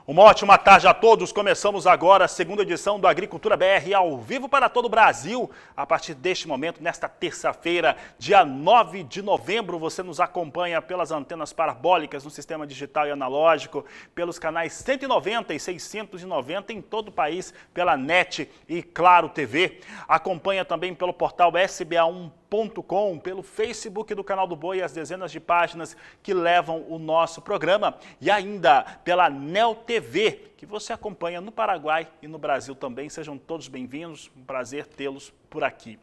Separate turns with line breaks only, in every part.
Uma ótima tarde a todos. Começamos agora a segunda edição do Agricultura BR ao vivo para todo o Brasil. A partir deste momento, nesta terça-feira, dia 9 de novembro, você nos acompanha pelas antenas parabólicas no sistema digital e analógico, pelos canais 190 e 690 em todo o país, pela NET e Claro TV. Acompanha também pelo portal SBA1.com, pelo Facebook do Canal do Boi e as dezenas de páginas que levam o nosso programa, e ainda pela Neo TV, que você acompanha no Paraguai e no Brasil também. Sejam todos bem-vindos, um prazer tê-los por aqui.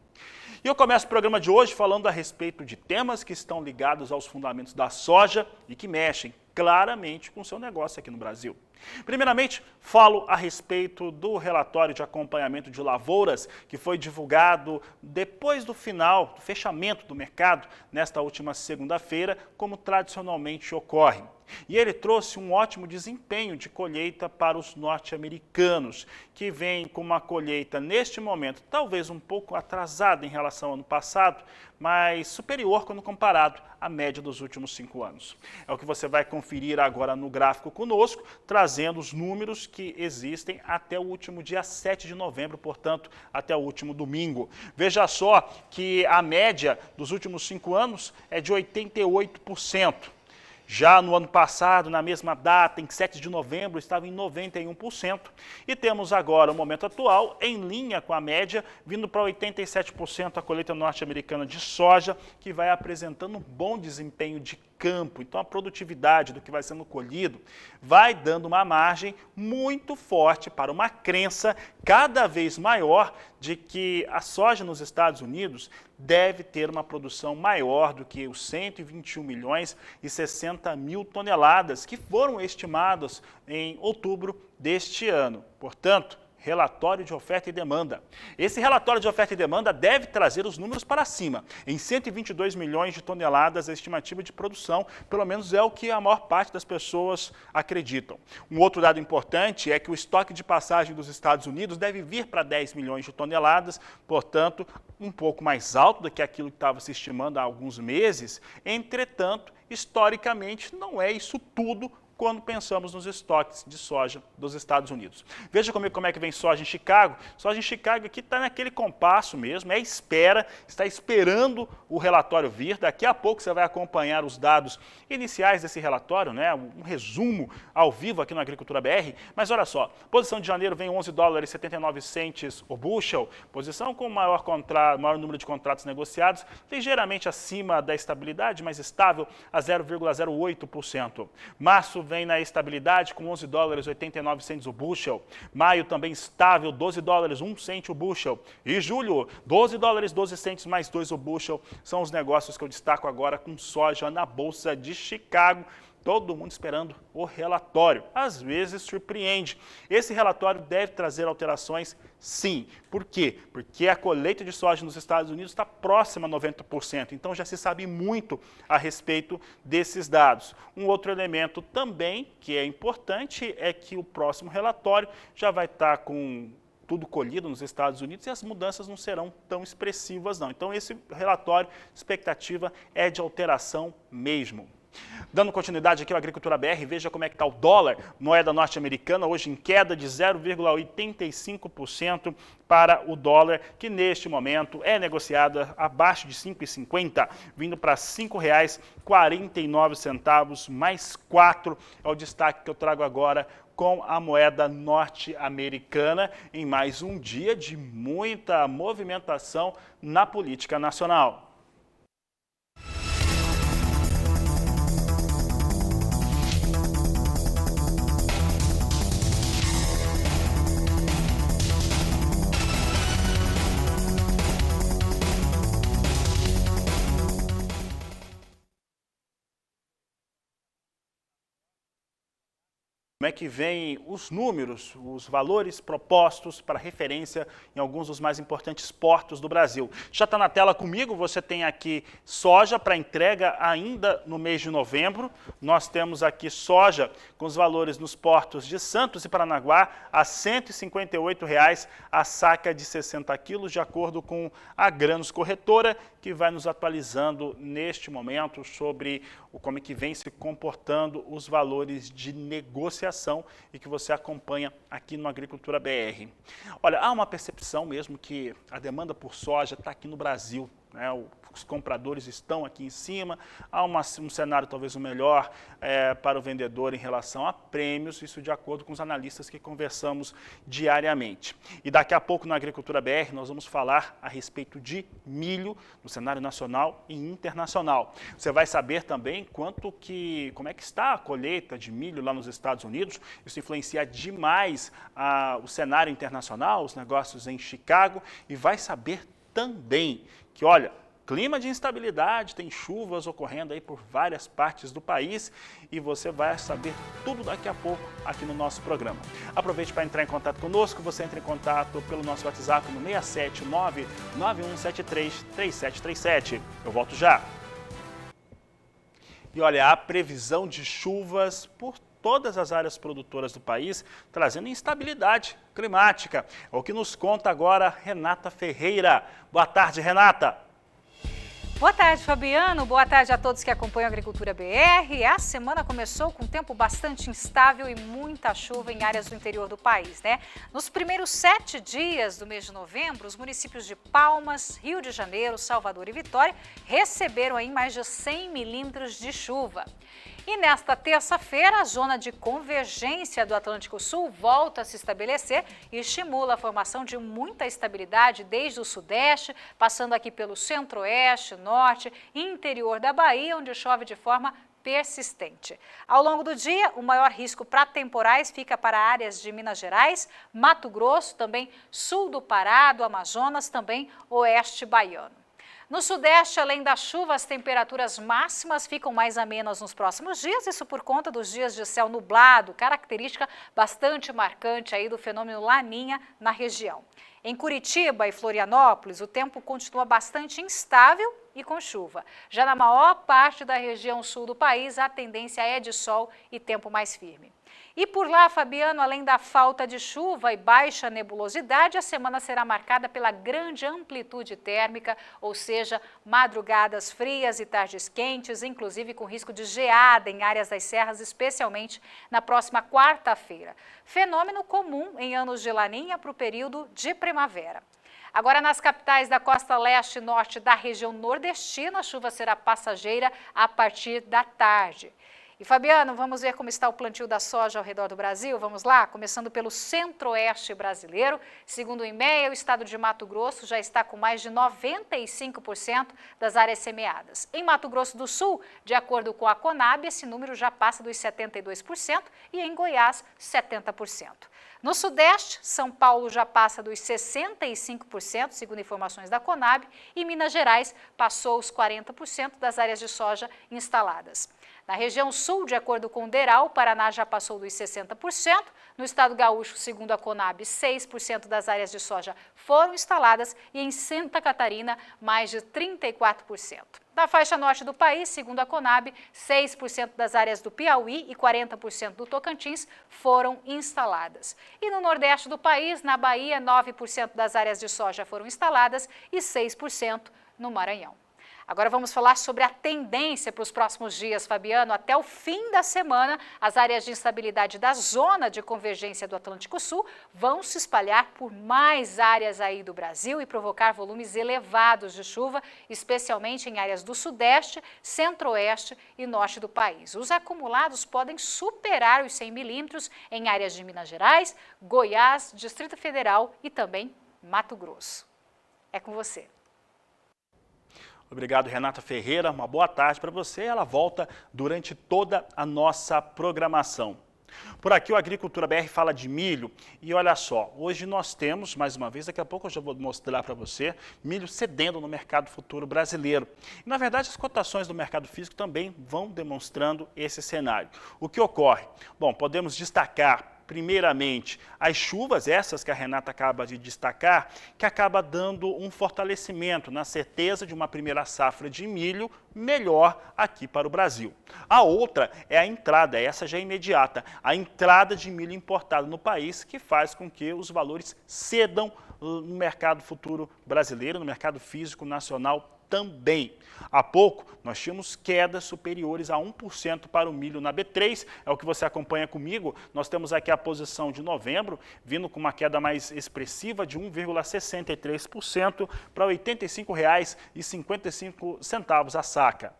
E eu começo o programa de hoje falando a respeito de temas que estão ligados aos fundamentos da soja e que mexem claramente com o seu negócio aqui no Brasil. Primeiramente, falo a respeito do relatório de acompanhamento de lavouras que foi divulgado depois do fechamento do mercado, nesta última segunda-feira, como tradicionalmente ocorre. E ele trouxe um ótimo desempenho de colheita para os norte-americanos, que vem com uma colheita neste momento talvez um pouco atrasada em relação ao ano passado, mas superior quando comparado à média dos últimos 5 anos. É o que você vai conferir agora no gráfico conosco, trazendo os números que existem até o último dia 7 de novembro, portanto, até o último domingo. Veja só que a média dos últimos 5 anos é de 88%. Já no ano passado, na mesma data, em 7 de novembro, estava em 91%. E temos agora, o momento atual, em linha com a média, vindo para 87% a colheita norte-americana de soja, que vai apresentando um bom desempenho de campo. Então, a produtividade do que vai sendo colhido vai dando uma margem muito forte para uma crença cada vez maior de que a soja nos Estados Unidos deve ter uma produção maior do que os 121 milhões e 60 mil toneladas que foram estimadas em outubro deste ano. Portanto, relatório de oferta e demanda. Esse relatório de oferta e demanda deve trazer os números para cima. Em 122 milhões de toneladas a estimativa de produção, pelo menos é o que a maior parte das pessoas acreditam. Um outro dado importante é que o estoque de passagem dos Estados Unidos deve vir para 10 milhões de toneladas, portanto, um pouco mais alto do que aquilo que estava se estimando há alguns meses. Entretanto, historicamente, não é isso tudo quando pensamos nos estoques de soja dos Estados Unidos. Veja como é que vem soja em Chicago. Soja em Chicago aqui está naquele compasso mesmo, está esperando o relatório vir. Daqui a pouco você vai acompanhar os dados iniciais desse relatório, né? Um resumo ao vivo aqui no Agricultura BR. Mas olha só, posição de janeiro vem 11 dólares e 79 centes o bushel, posição com maior número de contratos negociados, ligeiramente acima da estabilidade, mais estável, a 0,08%. Março vem na estabilidade com 11 dólares e 89 centes o bushel. Maio também estável, 12 dólares, 1 cente o bushel. E julho, 12 dólares, 12 centes mais 2 o bushel. São os negócios que eu destaco agora com soja na Bolsa de Chicago. Todo mundo esperando o relatório. Às vezes surpreende. Esse relatório deve trazer alterações, sim. Por quê? Porque a colheita de soja nos Estados Unidos está próxima a 90%. Então já se sabe muito a respeito desses dados. Um outro elemento também que é importante é que o próximo relatório já vai estar com tudo colhido nos Estados Unidos e as mudanças não serão tão expressivas, não. Então esse relatório, expectativa é de alteração mesmo. Dando continuidade aqui ao Agricultura BR, veja como é que está o dólar, moeda norte-americana, hoje em queda de 0,85% para o dólar, que neste momento é negociada abaixo de R$ 5,50, vindo para R$ 5,49, mais 4 é o destaque que eu trago agora com a moeda norte-americana em mais um dia de muita movimentação na política nacional. Como é que vem os números, os valores propostos para referência em alguns dos mais importantes portos do Brasil. Já está na tela comigo, você tem aqui soja para entrega ainda no mês de novembro. Nós temos aqui soja com os valores nos portos de Santos e Paranaguá a R$ 158,00 a saca de 60 quilos, de acordo com a Grãos Corretora, que vai nos atualizando neste momento sobre como é que vem se comportando os valores de negociação e que você acompanha aqui no Agricultura BR. Olha, há uma percepção mesmo que a demanda por soja está aqui no Brasil, né? Os compradores estão aqui em cima, há um cenário talvez o melhor para o vendedor em relação a prêmios, isso de acordo com os analistas que conversamos diariamente. E daqui a pouco na Agricultura BR nós vamos falar a respeito de milho no cenário nacional e internacional. Você vai saber também como é que está a colheita de milho lá nos Estados Unidos, isso influencia demais o cenário internacional, os negócios em Chicago, e vai saber também que, olha, clima de instabilidade, tem chuvas ocorrendo aí por várias partes do país e você vai saber tudo daqui a pouco aqui no nosso programa. Aproveite para entrar em contato conosco, você entra em contato pelo nosso WhatsApp no 679-9173-3737. Eu volto já. E olha, a previsão de chuvas por todas as áreas produtoras do país, trazendo instabilidade climática. É o que nos conta agora Renata Ferreira. Boa tarde, Renata.
Boa tarde, Fabiano. Boa tarde a todos que acompanham a Agricultura BR. A semana começou com um tempo bastante instável e muita chuva em áreas do interior do país, né? Nos primeiros 7 dias do mês de novembro, os municípios de Palmas, Rio de Janeiro, Salvador e Vitória receberam aí mais de 100 milímetros de chuva. E nesta terça-feira, a zona de convergência do Atlântico Sul volta a se estabelecer e estimula a formação de muita estabilidade desde o sudeste, passando aqui pelo centro-oeste, norte e interior da Bahia, onde chove de forma persistente. Ao longo do dia, o maior risco para temporais fica para áreas de Minas Gerais, Mato Grosso, também sul do Pará, do Amazonas, também oeste baiano. No sudeste, além da chuva, as temperaturas máximas ficam mais amenas nos próximos dias, isso por conta dos dias de céu nublado, característica bastante marcante aí do fenômeno Laninha na região. Em Curitiba e Florianópolis, o tempo continua bastante instável e com chuva. Já na maior parte da região sul do país, a tendência é de sol e tempo mais firme. E por lá, Fabiano, além da falta de chuva e baixa nebulosidade, a semana será marcada pela grande amplitude térmica, ou seja, madrugadas frias e tardes quentes, inclusive com risco de geada em áreas das serras, especialmente na próxima quarta-feira. Fenômeno comum em anos de Laninha para o período de primavera. Agora, nas capitais da costa leste e norte da região nordestina, a chuva será passageira a partir da tarde. E Fabiano, vamos ver como está o plantio da soja ao redor do Brasil? Vamos lá? Começando pelo centro-oeste brasileiro. Segundo o IMEA, o estado de Mato Grosso já está com mais de 95% das áreas semeadas. Em Mato Grosso do Sul, de acordo com a Conab, esse número já passa dos 72% e em Goiás, 70%. No Sudeste, São Paulo já passa dos 65%, segundo informações da Conab, e Minas Gerais passou os 40% das áreas de soja instaladas. Na região sul, de acordo com o DERAL, o Paraná já passou dos 60%. No estado gaúcho, segundo a Conab, 6% das áreas de soja foram instaladas e em Santa Catarina, mais de 34%. Na faixa norte do país, segundo a Conab, 6% das áreas do Piauí e 40% do Tocantins foram instaladas. E no nordeste do país, na Bahia, 9% das áreas de soja foram instaladas e 6% no Maranhão. Agora vamos falar sobre a tendência para os próximos dias, Fabiano. Até o fim da semana, as áreas de instabilidade da zona de convergência do Atlântico Sul vão se espalhar por mais áreas aí do Brasil e provocar volumes elevados de chuva, especialmente em áreas do sudeste, centro-oeste e norte do país. Os acumulados podem superar os 100 milímetros em áreas de Minas Gerais, Goiás, Distrito Federal e também Mato Grosso. É com você.
Obrigado, Renata Ferreira. Uma boa tarde para você. Ela volta durante toda a nossa programação. Por aqui o Agricultura BR fala de milho e olha só, hoje nós temos, mais uma vez, daqui a pouco eu já vou mostrar para você, milho cedendo no mercado futuro brasileiro. E, na verdade, as cotações do mercado físico também vão demonstrando esse cenário. O que ocorre? Bom, podemos destacar primeiramente, as chuvas, essas que a Renata acaba de destacar, que acaba dando um fortalecimento na certeza de uma primeira safra de milho melhor aqui para o Brasil. A outra é a entrada, essa já é imediata, a entrada de milho importado no país, que faz com que os valores cedam no mercado futuro brasileiro, no mercado físico nacional também. Há pouco, nós tínhamos quedas superiores a 1% para o milho na B3, é o que você acompanha comigo. Nós temos aqui a posição de novembro, vindo com uma queda mais expressiva de 1,63% para R$ 85,55 a saca.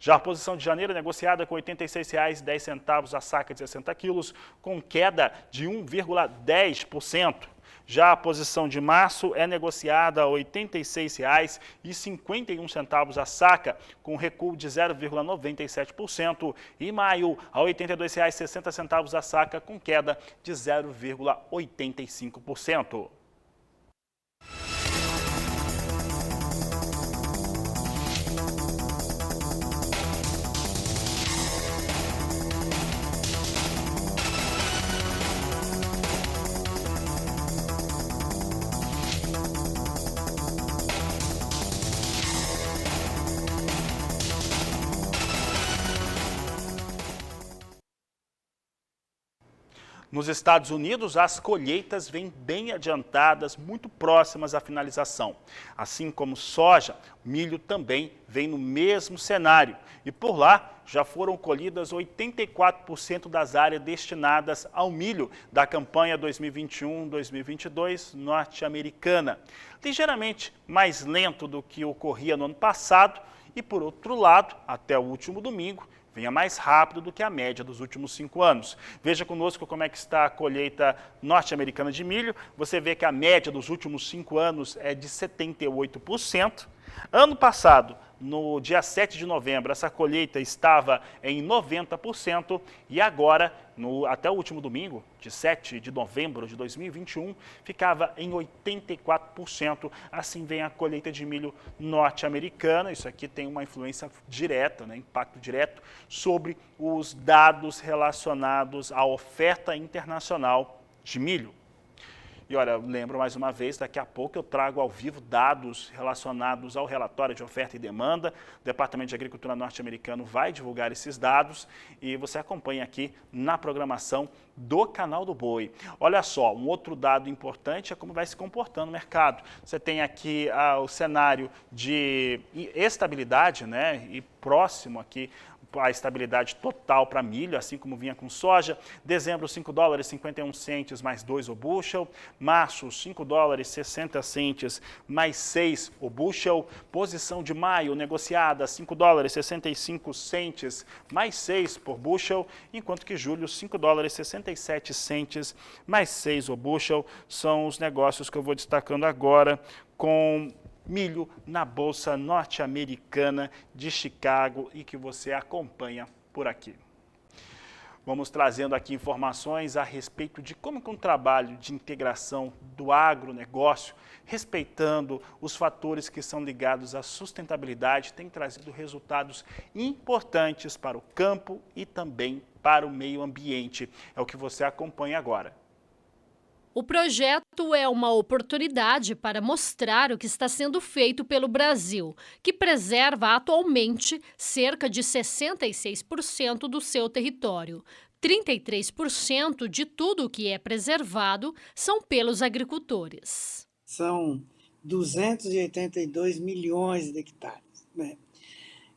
Já a posição de janeiro negociada com R$ 86,10 a saca de 60 quilos, com queda de 1,10%. Já a posição de março é negociada a R$ 86,51 a saca, com recuo de 0,97%, e maio a R$ 82,60 a saca, com queda de 0,85%. Nos Estados Unidos, as colheitas vêm bem adiantadas, muito próximas à finalização. Assim como soja, milho também vem no mesmo cenário. E por lá, já foram colhidas 84% das áreas destinadas ao milho da campanha 2021-2022 norte-americana. Ligeiramente mais lento do que ocorria no ano passado e, por outro lado, até o último domingo, venha mais rápido do que a média dos últimos 5 anos. Veja conosco como é que está a colheita norte-americana de milho. Você vê que a média dos últimos 5 anos é de 78%. Ano passado, no dia 7 de novembro, essa colheita estava em 90% e agora, até o último domingo, de 7 de novembro de 2021, ficava em 84%. Assim vem a colheita de milho norte-americana. Isso aqui tem uma influência direta, impacto direto sobre os dados relacionados à oferta internacional de milho. E olha, lembro mais uma vez, daqui a pouco eu trago ao vivo dados relacionados ao relatório de oferta e demanda. O Departamento de Agricultura norte-americano vai divulgar esses dados e você acompanha aqui na programação do Canal do Boi. Olha só, um outro dado importante é como vai se comportando o mercado. Você tem aqui o cenário de estabilidade, e próximo aqui a estabilidade total para milho, assim como vinha com soja. Dezembro, $5,51 mais 2 o bushel. Março, $5,60 mais 6 o bushel. Posição de maio negociada, $5,65 mais 6 por bushel, enquanto que julho, $5,67 mais 6 o bushel. São os negócios que eu vou destacando agora com milho na Bolsa Norte-Americana de Chicago e que você acompanha por aqui. Vamos trazendo aqui informações a respeito de como que um trabalho de integração do agronegócio, respeitando os fatores que são ligados à sustentabilidade, tem trazido resultados importantes para o campo e também para o meio ambiente. É o que você acompanha agora.
O projeto é uma oportunidade para mostrar o que está sendo feito pelo Brasil, que preserva atualmente cerca de 66% do seu território. 33% de tudo o que é preservado são pelos agricultores.
São 282 milhões de hectares,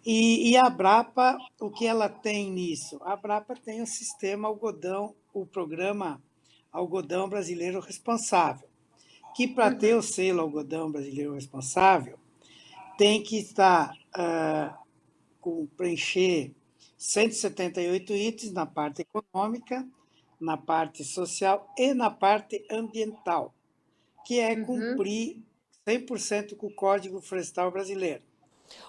E a Abrapa, o que ela tem nisso? A Abrapa tem o sistema algodão, o programa Algodão Brasileiro Responsável, que para ter o selo Algodão Brasileiro Responsável, tem que preencher 178 itens na parte econômica, na parte social e na parte ambiental, que é cumprir 100% com o Código Florestal Brasileiro.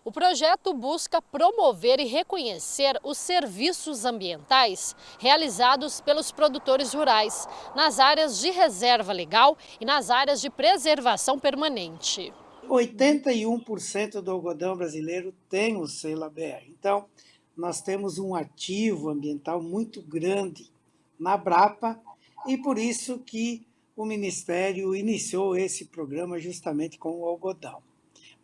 O projeto busca promover e reconhecer os serviços ambientais realizados pelos produtores rurais nas áreas de reserva legal e nas áreas de preservação permanente.
81% do algodão brasileiro tem o selo ABR. Então, nós temos um ativo ambiental muito grande na Abrapa e por isso que o Ministério iniciou esse programa justamente com o algodão,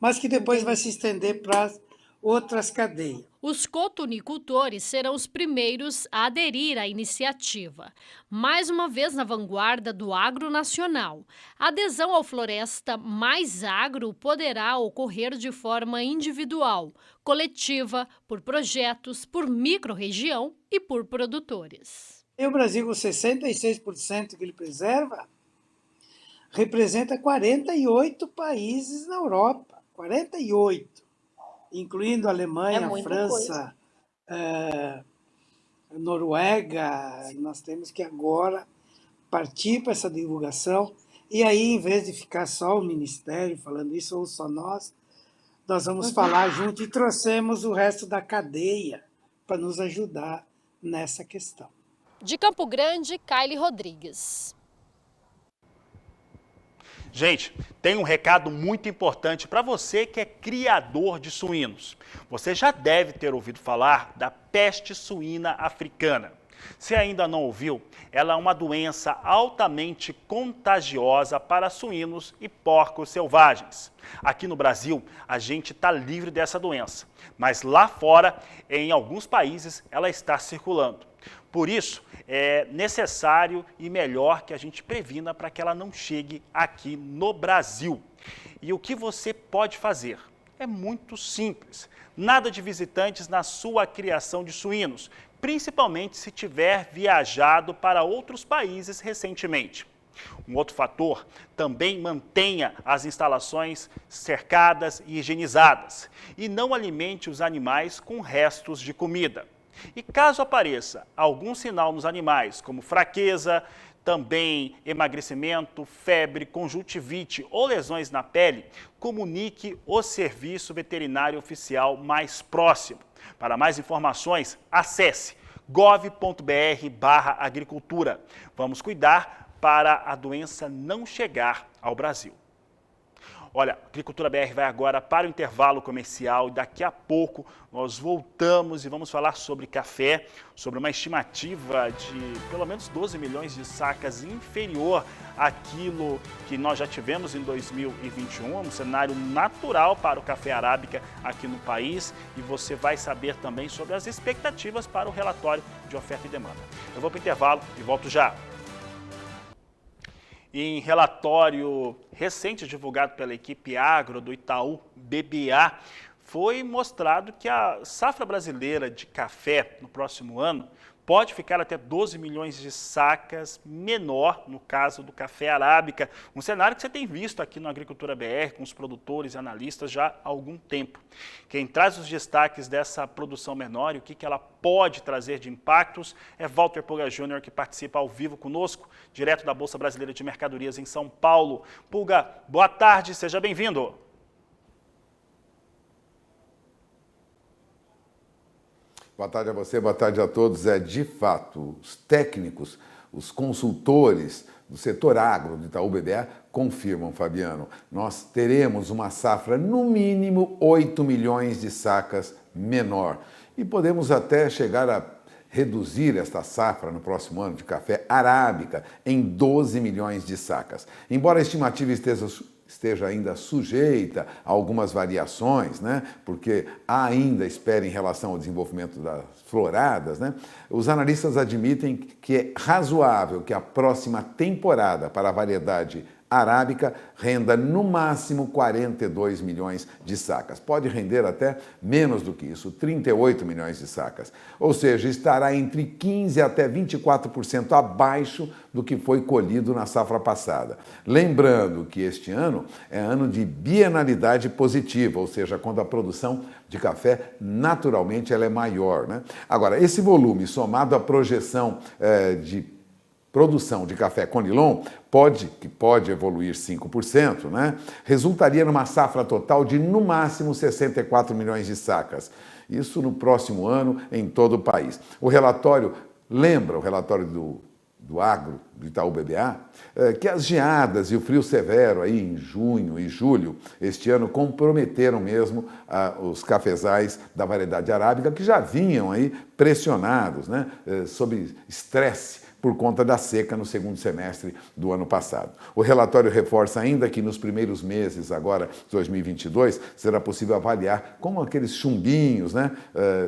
mas que depois vai se estender para outras cadeias.
Os cotonicultores serão os primeiros a aderir à iniciativa. Mais uma vez na vanguarda do agro nacional. A adesão ao Floresta Mais Agro poderá ocorrer de forma individual, coletiva, por projetos, por micro-região e por produtores.
E o Brasil, com 66% que ele preserva, representa 48 países na Europa, 48, incluindo a Alemanha, França, Noruega. Nós temos que agora partir para essa divulgação e aí, em vez de ficar só o Ministério falando isso ou só nós vamos falar junto e trouxemos o resto da cadeia para nos ajudar nessa questão.
De Campo Grande, Kaile Rodrigues.
Gente, tem um recado muito importante para você que é criador de suínos. Você já deve ter ouvido falar da peste suína africana. Se ainda não ouviu, ela é uma doença altamente contagiosa para suínos e porcos selvagens. Aqui no Brasil, a gente está livre dessa doença, mas lá fora, em alguns países, ela está circulando. Por isso, é necessário e melhor que a gente previna para que ela não chegue aqui no Brasil. E o que você pode fazer? É muito simples. Nada de visitantes na sua criação de suínos, principalmente se tiver viajado para outros países recentemente. Um outro fator, também mantenha as instalações cercadas e higienizadas e não alimente os animais com restos de comida. E caso apareça algum sinal nos animais, como fraqueza, também emagrecimento, febre, conjuntivite ou lesões na pele, comunique o serviço veterinário oficial mais próximo. Para mais informações, acesse gov.br/agricultura. Vamos cuidar para a doença não chegar ao Brasil. Olha, a Agricultura BR vai agora para o intervalo comercial e daqui a pouco nós voltamos e vamos falar sobre café, sobre uma estimativa de pelo menos 12 milhões de sacas inferior àquilo que nós já tivemos em 2021, um cenário natural para o café arábica aqui no país e você vai saber também sobre as expectativas para o relatório de oferta e demanda. Eu vou para o intervalo e volto já. Em relatório recente divulgado pela equipe agro do Itaú BBA, foi mostrado que a safra brasileira de café no próximo ano pode ficar até 12 milhões de sacas menor no caso do café arábica, um cenário que você tem visto aqui no Agricultura BR com os produtores e analistas já há algum tempo. Quem traz os destaques dessa produção menor e o que ela pode trazer de impactos é Walter Pulga Júnior, que participa ao vivo conosco, direto da Bolsa Brasileira de Mercadorias em São Paulo. Pulga, boa tarde, seja bem-vindo.
Boa tarde a você, boa tarde a todos. De fato, os técnicos, os consultores do setor agro do Itaú BBA confirmam, Fabiano, nós teremos uma safra no mínimo 8 milhões de sacas menor. E podemos até chegar a reduzir esta safra no próximo ano de café arábica em 12 milhões de sacas. Embora a estimativa esteja ainda sujeita a algumas variações, né? Porque há ainda espera em relação ao desenvolvimento das floradas, né? Os analistas admitem que é razoável que a próxima temporada para a variedade arábica renda no máximo 42 milhões de sacas. Pode render até menos do que isso, 38 milhões de sacas. Ou seja, estará entre 15% até 24% abaixo do que foi colhido na safra passada. Lembrando que este ano é ano de bienalidade positiva, ou seja, quando a produção de café naturalmente ela é maior, né? Agora, esse volume somado à projeção de produção de café Conilon, que pode evoluir 5%, né? Resultaria numa safra total de, no máximo, 64 milhões de sacas. Isso no próximo ano em todo o país. O relatório, lembra o relatório do Agro, do Itaú BBA, que as geadas e o frio severo aí em junho e julho este ano comprometeram mesmo os cafezais da variedade arábica, que já vinham aí pressionados, né, sob estresse por conta da seca no segundo semestre do ano passado. O relatório reforça ainda que nos primeiros meses, agora, de 2022, será possível avaliar como aqueles chumbinhos, né,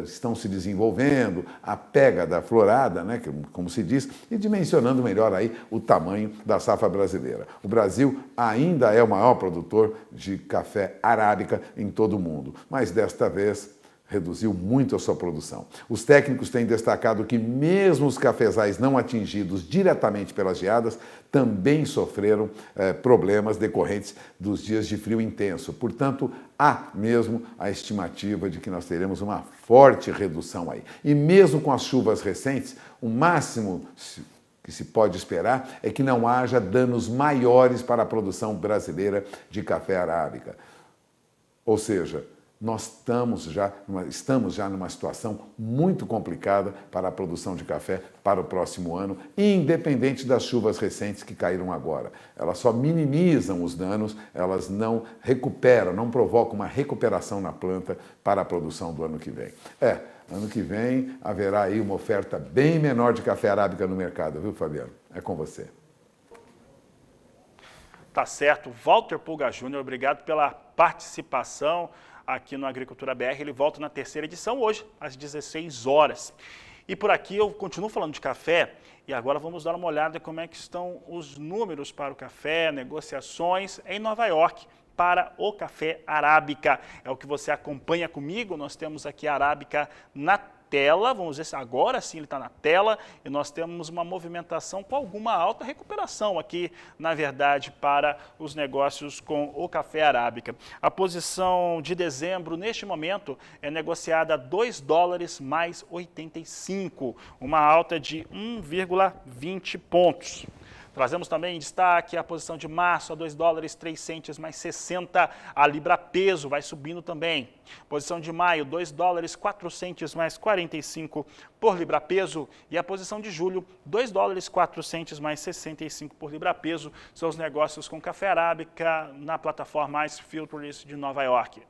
estão se desenvolvendo, a pega da florada, né, como se diz, e dimensionando melhor aí o tamanho da safra brasileira. O Brasil ainda é o maior produtor de café arábica em todo o mundo, mas desta vez reduziu muito a sua produção. Os técnicos têm destacado que mesmo os cafezais não atingidos diretamente pelas geadas também sofreram problemas decorrentes dos dias de frio intenso. Portanto, há mesmo a estimativa de que nós teremos uma forte redução aí. E mesmo com as chuvas recentes, o máximo que se pode esperar é que não haja danos maiores para a produção brasileira de café arábica. Ou seja, nós estamos já numa situação muito complicada para a produção de café para o próximo ano, independente das chuvas recentes que caíram agora. Elas só minimizam os danos, elas não recuperam, não provocam uma recuperação na planta para a produção do ano que vem. Ano que vem haverá aí uma oferta bem menor de café arábica no mercado, viu, Fabiano? É com você.
Tá certo. Walter Pulga Júnior, obrigado pela participação aqui no Agricultura BR. Ele volta na terceira edição hoje, às 16 horas. E por aqui eu continuo falando de café e agora vamos dar uma olhada em como é que estão os números para o café, negociações em Nova York para o café arábica. É o que você acompanha comigo. Nós temos aqui a arábica na tela, vamos ver se agora sim ele está na tela, e nós temos uma movimentação com alguma alta recuperação aqui, na verdade, para os negócios com o café arábica. A posição de dezembro, neste momento, é negociada a $2 mais 85, uma alta de 1,20 pontos. Trazemos também em destaque a posição de março a $2,03 mais 60, a libra peso vai subindo também. Posição de maio, $2,04 mais 45 por libra peso. E a posição de julho, $2,04 mais 65 por libra peso. São os negócios com café arábica na plataforma Ice Filters de Nova York.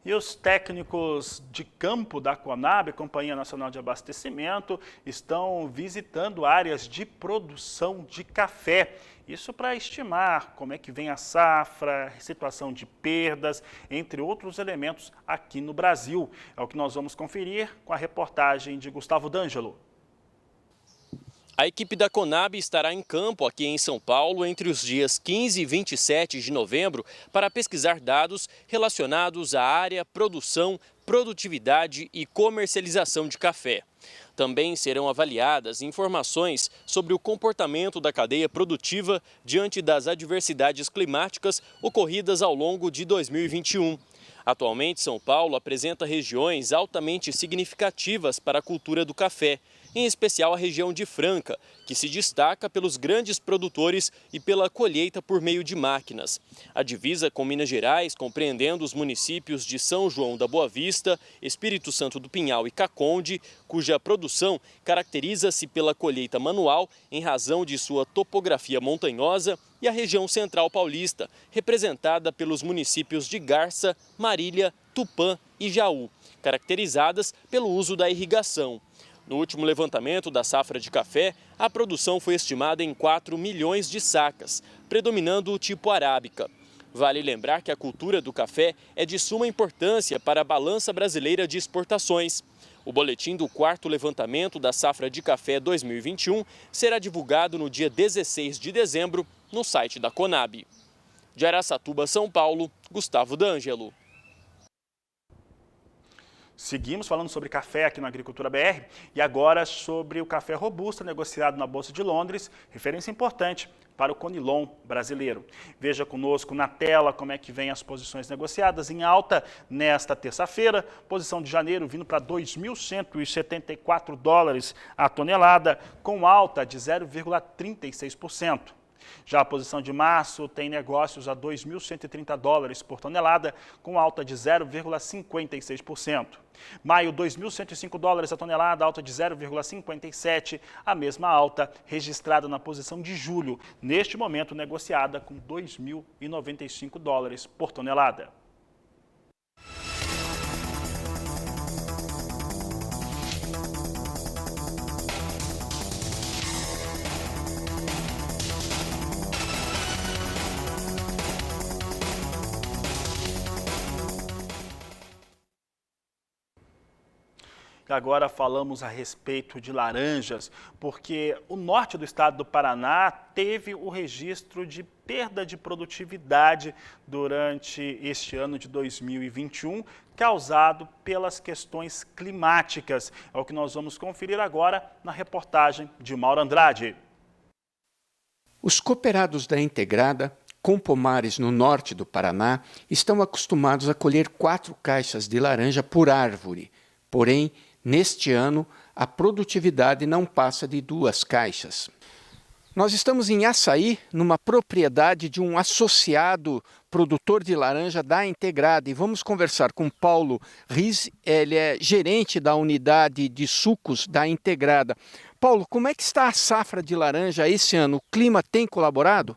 E os técnicos de campo da Conab, Companhia Nacional de Abastecimento, estão visitando áreas de produção de café. Isso para estimar como é que vem a safra, situação de perdas, entre outros elementos aqui no Brasil. É o que nós vamos conferir com a reportagem de Gustavo D'Angelo.
A equipe da Conab estará em campo aqui em São Paulo entre os dias 15 e 27 de novembro para pesquisar dados relacionados à área, produção, produtividade e comercialização de café. Também serão avaliadas informações sobre o comportamento da cadeia produtiva diante das adversidades climáticas ocorridas ao longo de 2021. Atualmente, São Paulo apresenta regiões altamente significativas para a cultura do café, em especial a região de Franca, que se destaca pelos grandes produtores e pela colheita por meio de máquinas. A divisa com Minas Gerais, compreendendo os municípios de São João da Boa Vista, Espírito Santo do Pinhal e Caconde, cuja produção caracteriza-se pela colheita manual em razão de sua topografia montanhosa, e a região central paulista, representada pelos municípios de Garça, Marília, Tupã e Jaú, caracterizadas pelo uso da irrigação. No último levantamento da safra de café, a produção foi estimada em 4 milhões de sacas, predominando o tipo arábica. Vale lembrar que a cultura do café é de suma importância para a balança brasileira de exportações. O boletim do 4º levantamento da safra de café 2021 será divulgado no dia 16 de dezembro no site da Conab. De Araçatuba, São Paulo, Gustavo D'Angelo.
Seguimos falando sobre café aqui no Agricultura BR e agora sobre o café robusta negociado na Bolsa de Londres, referência importante para o Conilon brasileiro. Veja conosco na tela como é que vem as posições negociadas em alta nesta terça-feira. Posição de janeiro vindo para 2.174 dólares a tonelada, com alta de 0,36%. Já a posição de março tem negócios a 2.130 dólares por tonelada, com alta de 0,56%. Maio, 2.105 dólares a tonelada, alta de 0,57%, a mesma alta registrada na posição de julho, neste momento negociada com 2.095 dólares por tonelada. Agora falamos a respeito de laranjas, porque o norte do estado do Paraná teve o registro de perda de produtividade durante este ano de 2021, causado pelas questões climáticas. É o que nós vamos conferir agora na reportagem de Mauro Andrade.
Os cooperados da Integrada, com pomares no norte do Paraná, estão acostumados a colher 4 caixas de laranja por árvore. Porém, neste ano, a produtividade não passa de 2 caixas. Nós estamos em Açaí, numa propriedade de um associado produtor de laranja da Integrada, e vamos conversar com Paulo Riz, ele é gerente da unidade de sucos da Integrada. Paulo, como é que está a safra de laranja esse ano? O clima tem colaborado?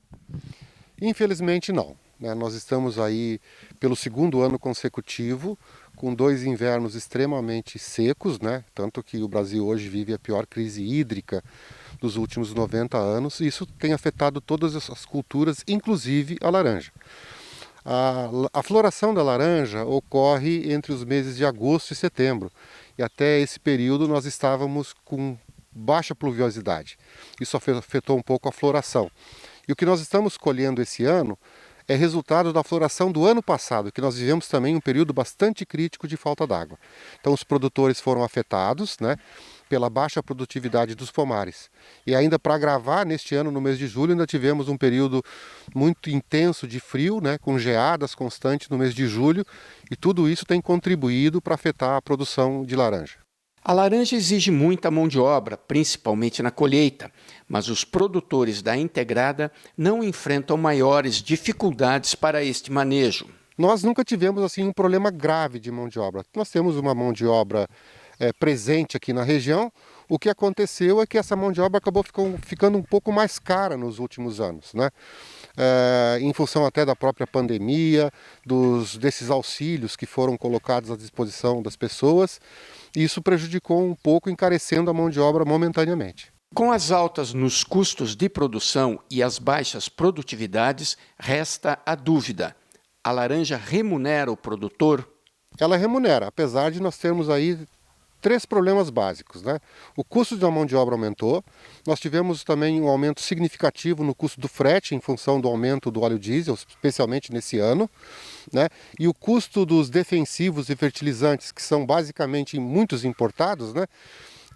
Infelizmente não, né? Nós estamos aí pelo 2º ano consecutivo, com 2 invernos extremamente secos, né? Tanto que o Brasil hoje vive a pior crise hídrica dos últimos 90 anos, e isso tem afetado todas as culturas, inclusive a laranja. A floração da laranja ocorre entre os meses de agosto e setembro, e até esse período nós estávamos com baixa pluviosidade. Isso afetou um pouco a floração. E o que nós estamos colhendo esse ano é resultado da floração do ano passado, que nós vivemos também um período bastante crítico de falta d'água. Então os produtores foram afetados, né, pela baixa produtividade dos pomares. E ainda para agravar, neste ano, no mês de julho, ainda tivemos um período muito intenso de frio, né, com geadas constantes no mês de julho, e tudo isso tem contribuído para afetar a produção de laranja.
A laranja exige muita mão de obra, principalmente na colheita, mas os produtores da Integrada não enfrentam maiores dificuldades para este manejo.
Nós nunca tivemos assim um problema grave de mão de obra. Nós temos uma mão de obra presente aqui na região. O que aconteceu é que essa mão de obra acabou ficando um pouco mais cara nos últimos anos, né? Em função até da própria pandemia, desses auxílios que foram colocados à disposição das pessoas. Isso prejudicou um pouco, encarecendo a mão de obra momentaneamente.
Com as altas nos custos de produção e as baixas produtividades, resta a dúvida: a laranja remunera o produtor?
Ela remunera, apesar de nós termos aí 3 problemas básicos, né? O custo da mão de obra aumentou, nós tivemos também um aumento significativo no custo do frete em função do aumento do óleo diesel, especialmente nesse ano, né? E o custo dos defensivos e fertilizantes, que são basicamente muitos importados, né?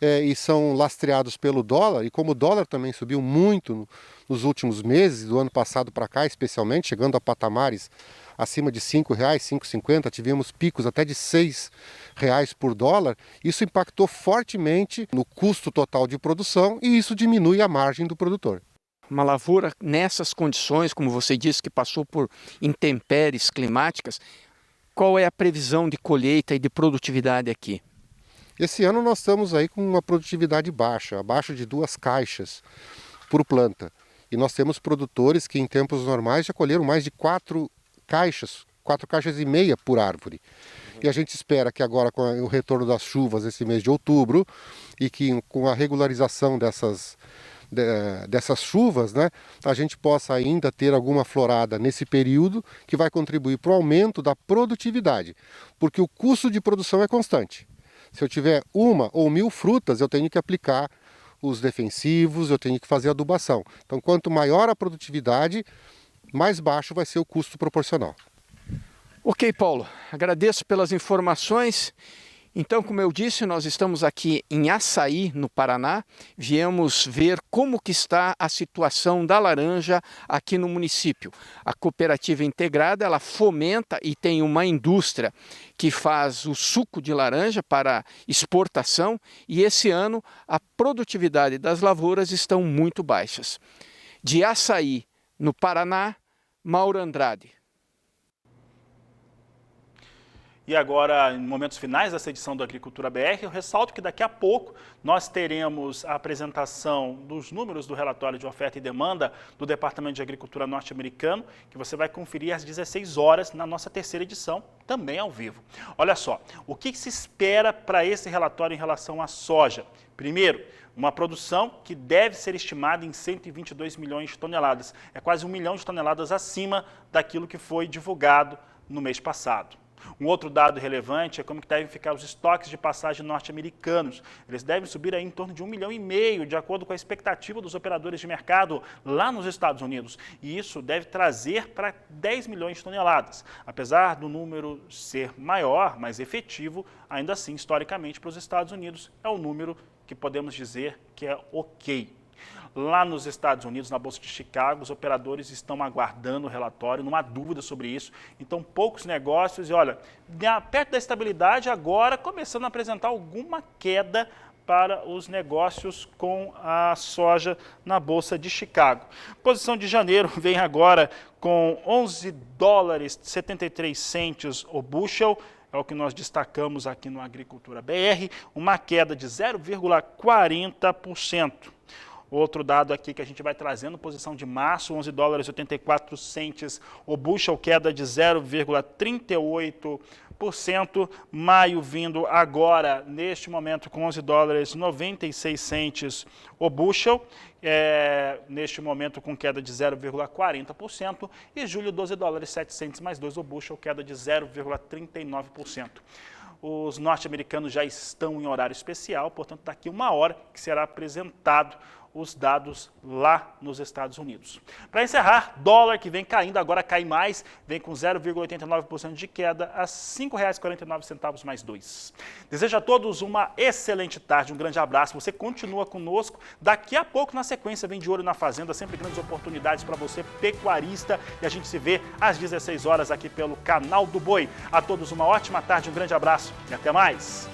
E são lastreados pelo dólar, e como o dólar também subiu muito nos últimos meses, do ano passado para cá especialmente, chegando a patamares acima de R$5, R$5,50, tivemos picos até de R$6 por dólar, isso impactou fortemente no custo total de produção e isso diminui a margem do produtor.
Uma lavoura nessas condições, como você disse, que passou por intempéries climáticas, qual é a previsão de colheita e de produtividade aqui?
Esse ano nós estamos aí com uma produtividade baixa, abaixo de 2 caixas por planta. E nós temos produtores que em tempos normais já colheram mais de 4 caixas e meia por árvore. E a gente espera que agora com o retorno das chuvas esse mês de outubro e que com a regularização dessas chuvas, né, a gente possa ainda ter alguma florada nesse período que vai contribuir para o aumento da produtividade, porque o custo de produção é constante. Se eu tiver 1 ou 1000 frutas, eu tenho que aplicar os defensivos, eu tenho que fazer adubação. Então, quanto maior a produtividade, mais baixo vai ser o custo proporcional.
Ok, Paulo, agradeço pelas informações Então, como eu disse, nós estamos aqui em Açaí, no Paraná. Viemos ver como que está a situação da laranja aqui no município. A cooperativa integrada, ela fomenta e tem uma indústria que faz o suco de laranja para exportação e esse ano a produtividade das lavouras estão muito baixas. De Açaí, no Paraná, Mauro Andrade.
E agora, em momentos finais dessa edição do Agricultura BR, eu ressalto que daqui a pouco nós teremos a apresentação dos números do relatório de oferta e demanda do Departamento de Agricultura norte-americano, que você vai conferir às 16 horas na nossa terceira edição, também ao vivo. Olha só, o que se espera para esse relatório em relação à soja? Primeiro, uma produção que deve ser estimada em 122 milhões de toneladas. É quase 1 milhão de toneladas acima daquilo que foi divulgado no mês passado. Um outro dado relevante é como que devem ficar os estoques de passagem norte-americanos. Eles devem subir aí em torno de 1,5 milhão, de acordo com a expectativa dos operadores de mercado lá nos Estados Unidos. E isso deve trazer para 10 milhões de toneladas. Apesar do número ser maior, mais efetivo, ainda assim, historicamente, para os Estados Unidos, é um número que podemos dizer que é ok. Lá nos Estados Unidos, na Bolsa de Chicago, os operadores estão aguardando o relatório, não há dúvida sobre isso. Então, poucos negócios e, olha, perto da estabilidade, agora começando a apresentar alguma queda para os negócios com a soja na Bolsa de Chicago. Posição de janeiro vem agora com 11 dólares 73 centes o bushel, é o que nós destacamos aqui no Agricultura BR, uma queda de 0,40%. Outro dado aqui que a gente vai trazendo, posição de março, 11 dólares 84 centes o bushel, queda de 0,38%. Maio vindo agora, neste momento, com 11 dólares 96 centes o bushel, neste momento com queda de 0,40%. E julho, 12 dólares 7 centes mais 2 o bushel, queda de 0,39%. Os norte-americanos já estão em horário especial, portanto, daqui uma hora que será apresentado os dados lá nos Estados Unidos. Para encerrar, dólar que vem caindo, agora cai mais, vem com 0,89% de queda a R$ 5,49 mais 2. Desejo a todos uma excelente tarde, um grande abraço. Você continua conosco. Daqui a pouco, na sequência, vem De Olho na Fazenda, sempre grandes oportunidades para você, pecuarista. E a gente se vê às 16 horas aqui pelo Canal do Boi. A todos uma ótima tarde, um grande abraço e até mais.